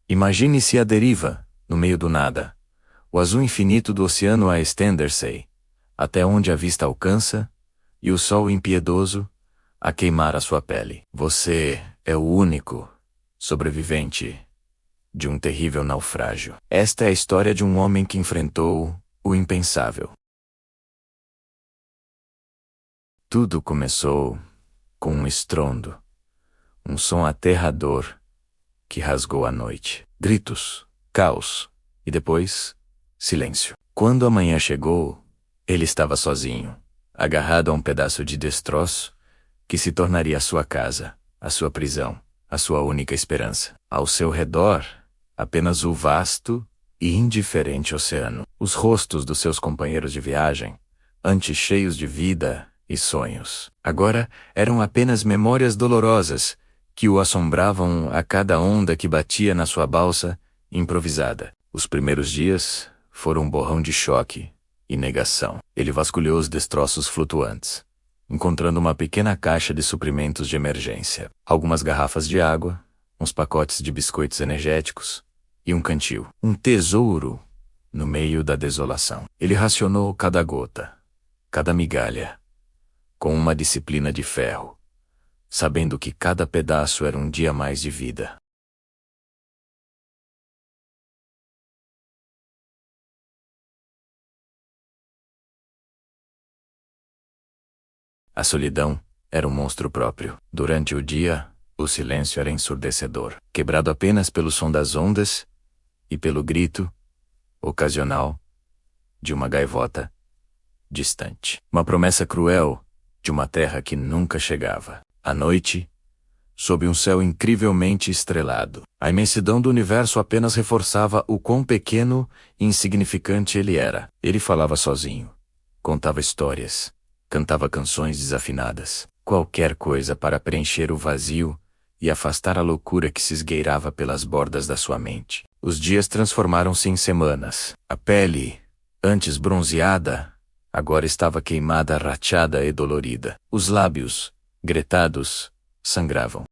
Imagine-se à deriva, no meio do nada. O azul infinito do oceano a estender-se, até onde a vista alcança, e o sol impiedoso, a queimar a sua pele. Você é o único sobrevivente de um terrível naufrágio. Esta é a história de um homem que enfrentou o impensável. Tudo começou com um estrondo, um som aterrador que rasgou a noite. Gritos, caos e depois, silêncio. Quando a manhã chegou, ele estava sozinho, agarrado a um pedaço de destroço que se tornaria a sua casa, a sua prisão, a sua única esperança. Ao seu redor, apenas o vasto e indiferente oceano. Os rostos dos seus companheiros de viagem, antes cheios de vida e sonhos, agora eram apenas memórias dolorosas que o assombravam a cada onda que batia na sua balsa improvisada. Os primeiros dias foram um borrão de choque e negação. Ele vasculhou os destroços flutuantes, encontrando uma pequena caixa de suprimentos de emergência, algumas garrafas de água, uns pacotes de biscoitos energéticos e um cantil. Um tesouro no meio da desolação. Ele racionou cada gota, cada migalha, com uma disciplina de ferro, sabendo que cada pedaço era um dia mais de vida. A solidão era um monstro próprio. Durante o dia, o silêncio era ensurdecedor, quebrado apenas pelo som das ondas e pelo grito ocasional de uma gaivota distante. Uma promessa cruel de uma terra que nunca chegava. À noite, sob um céu incrivelmente estrelado, a imensidão do universo apenas reforçava o quão pequeno e insignificante ele era. Ele falava sozinho, contava histórias, cantava canções desafinadas, qualquer coisa para preencher o vazio e afastar a loucura que se esgueirava pelas bordas da sua mente. Os dias transformaram-se em semanas. A pele, antes bronzeada, agora estava queimada, rachada e dolorida. Os lábios, gretados, sangravam.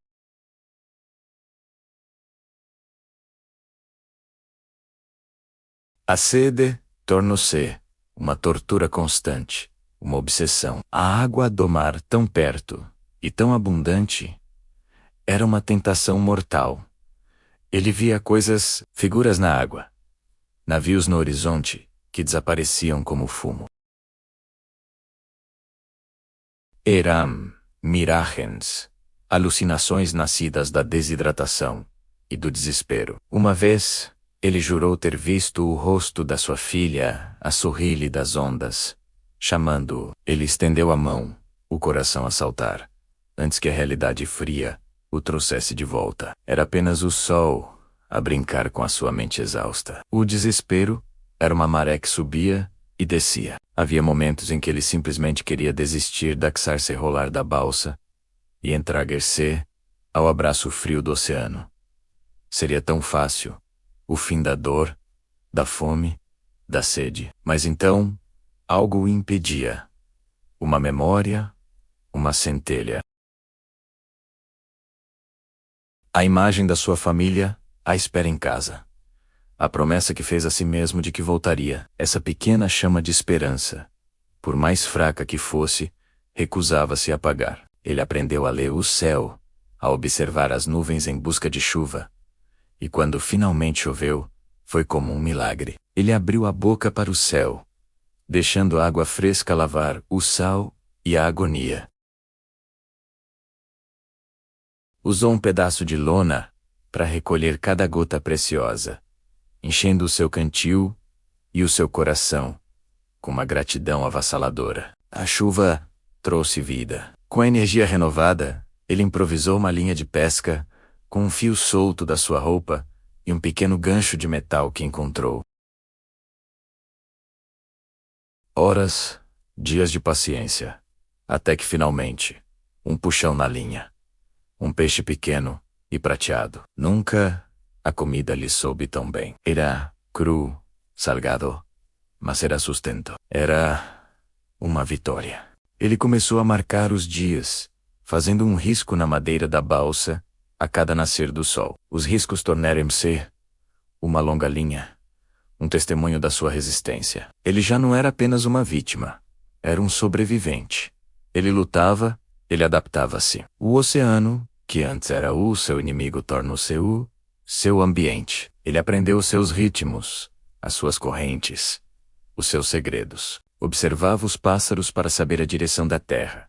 A sede tornou-se uma tortura constante, uma obsessão. A água do mar tão perto e tão abundante era uma tentação mortal. Ele via figuras na água, navios no horizonte que desapareciam como fumo. Eram miragens, alucinações nascidas da desidratação e do desespero. Uma vez, ele jurou ter visto o rosto da sua filha a sorrir-lhe das ondas, chamando-o. Ele estendeu a mão, o coração a saltar, antes que a realidade fria o trouxesse de volta. Era apenas o sol a brincar com a sua mente exausta. O desespero era uma maré que subia e descia. Havia momentos em que ele simplesmente queria desistir daquecer rolar da balsa e entregar-se ao abraço frio do oceano. Seria tão fácil, o fim da dor, da fome, da sede. Mas então, algo o impedia. Uma memória, uma centelha. A imagem da sua família à espera em casa. A promessa que fez a si mesmo de que voltaria. Essa pequena chama de esperança, por mais fraca que fosse, recusava-se a apagar. Ele aprendeu a ler o céu, a observar as nuvens em busca de chuva. E quando finalmente choveu, foi como um milagre. Ele abriu a boca para o céu, deixando a água fresca lavar o sal e a agonia. Usou um pedaço de lona para recolher cada gota preciosa, enchendo o seu cantil e o seu coração com uma gratidão avassaladora. A chuva trouxe vida. Com a energia renovada, ele improvisou uma linha de pesca com um fio solto da sua roupa e um pequeno gancho de metal que encontrou. Horas, dias de paciência, até que finalmente, um puxão na linha. Um peixe pequeno e prateado. Nunca a comida lhe soube tão bem. Era cru, salgado, mas era sustento. Era uma vitória. Ele começou a marcar os dias, fazendo um risco na madeira da balsa a cada nascer do sol. Os riscos tornaram-se uma longa linha, um testemunho da sua resistência. Ele já não era apenas uma vítima, era um sobrevivente. Ele lutava, ele adaptava-se. O oceano, que antes era o seu inimigo, tornou-se o seu ambiente. Ele aprendeu os seus ritmos, as suas correntes, os seus segredos. Observava os pássaros para saber a direção da terra.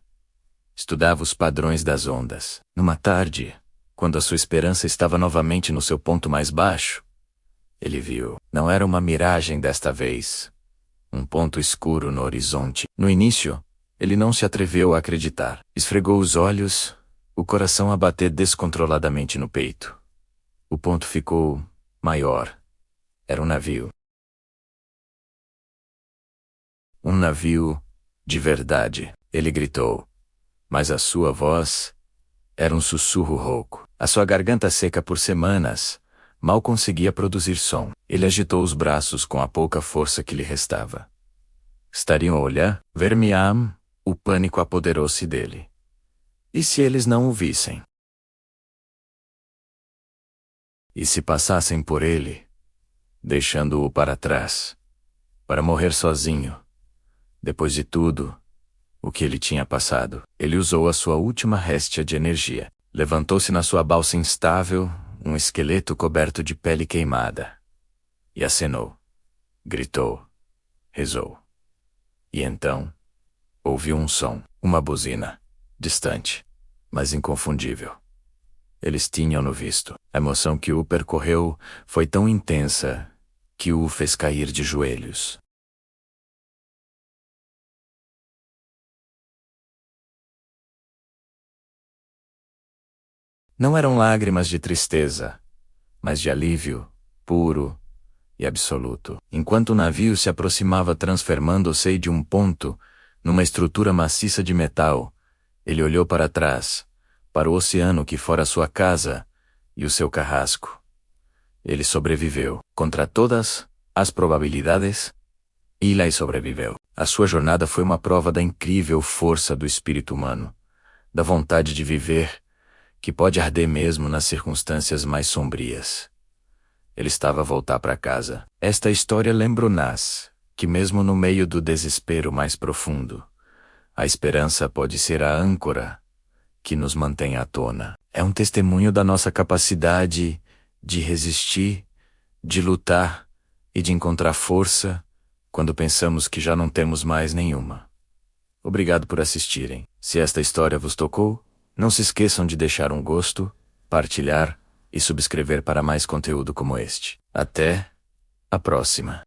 Estudava os padrões das ondas. Numa tarde, quando a sua esperança estava novamente no seu ponto mais baixo, ele viu. Não era uma miragem desta vez. Um ponto escuro no horizonte. No início, ele não se atreveu a acreditar. Esfregou os olhos, o coração a bater descontroladamente no peito. O ponto ficou maior. Era um navio. Um navio de verdade. Ele gritou. Mas a sua voz era um sussurro rouco. A sua garganta seca por semanas mal conseguia produzir som. Ele agitou os braços com a pouca força que lhe restava. Estariam a olhar? Ver-me-ão, o pânico apoderou-se dele. E se eles não o vissem? E se passassem por ele, deixando-o para trás, para morrer sozinho? Depois de tudo o que ele tinha passado, ele usou a sua última réstia de energia. Levantou-se na sua balsa instável, um esqueleto coberto de pele queimada. E acenou. Gritou. Rezou. E então, ouviu um som, uma buzina, distante, mas inconfundível. Eles tinham-no visto. A emoção que o percorreu foi tão intensa que o fez cair de joelhos. Não eram lágrimas de tristeza, mas de alívio, puro e absoluto. Enquanto o navio se aproximava transformando-se de um ponto, numa estrutura maciça de metal, ele olhou para trás, para o oceano que fora sua casa e o seu carrasco. Ele sobreviveu. Contra todas as probabilidades, Eli sobreviveu. A sua jornada foi uma prova da incrível força do espírito humano, da vontade de viver, que pode arder mesmo nas circunstâncias mais sombrias. Ele estava a voltar para casa. Esta história lembrou-nos que mesmo no meio do desespero mais profundo, a esperança pode ser a âncora que nos mantém à tona. É um testemunho da nossa capacidade de resistir, de lutar e de encontrar força quando pensamos que já não temos mais nenhuma. Obrigado por assistirem. Se esta história vos tocou, não se esqueçam de deixar um gosto, partilhar e subscrever para mais conteúdo como este. Até a próxima.